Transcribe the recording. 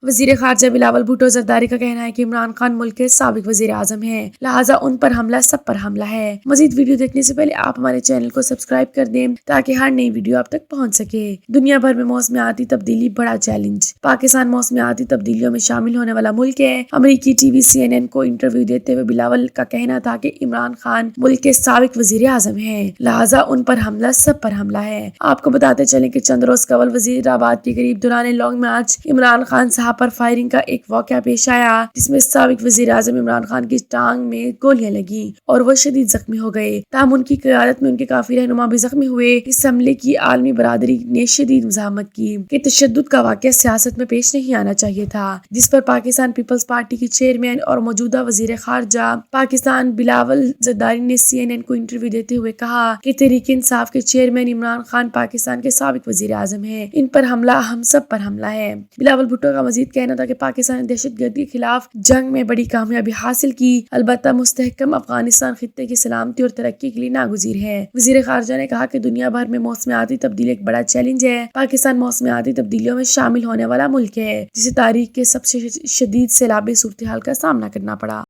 وزیر خارجہ بلاول بھٹو زرداری کا کہنا ہے کہ عمران خان ملک کے سابق وزیر اعظم ہیں، لہٰذا ان پر حملہ سب پر حملہ ہے۔ مزید ویڈیو دیکھنے سے پہلے آپ ہمارے چینل کو سبسکرائب کر دیں تاکہ ہر نئی ویڈیو آپ تک پہنچ سکے۔ دنیا بھر میں موسمیاتی تبدیلی بڑا چیلنج، پاکستان موسمیاتی تبدیلیوں میں شامل ہونے والا ملک ہے۔ امریکی ٹی وی CNN کو انٹرویو دیتے ہوئے بلاول کا کہنا تھا کہ عمران خان ملک کے سابق وزیر اعظم ہیں، لہٰذا ان پر حملہ سب پر حملہ ہے۔ آپ کو بتاتے چلیں کہ چند روز قبل وزیر آباد کے قریب دوران لانگ مارچ عمران خان صاحب پر فائرنگ کا ایک واقعہ پیش آیا، جس میں سابق وزیر اعظم عمران خان کی ٹانگ میں گولیاں لگیں اور وہ شدید زخمی ہو گئے۔ تاہم ان کی قیادت میں ان کے کافی رہنما بھی زخمی ہوئے۔ اس حملے کی عالمی برادری نے شدید مزاحمت کی کہ تشدد کا واقعہ سیاست میں پیش نہیں آنا چاہیے تھا، جس پر پاکستان پیپلز پارٹی کے چیئرمین اور موجودہ وزیر خارجہ پاکستان بلاول زرداری نے CNN کو انٹرویو دیتے ہوئے کہا کہ تحریک انصاف کے چیئرمین عمران خان پاکستان کے سابق وزیر اعظم ہیں، ان پر حملہ ہم سب پر حملہ ہے۔ بلاول بھٹو کا مزید کہنا تھا کہ پاکستان نے دہشت گردی کے خلاف جنگ میں بڑی کامیابی حاصل کی، البتہ مستحکم افغانستان خطے کی سلامتی اور ترقی کے لیے ناگزیر ہے۔ وزیر خارجہ نے کہا کہ دنیا بھر میں موسمیاتی تبدیلی ایک بڑا چیلنج ہے۔ پاکستان موسمیاتی تبدیلیوں میں شامل ہونے والا ملک ہے، جسے تاریخ کے سب سے شدید سیلابی صورتحال کا سامنا کرنا پڑا۔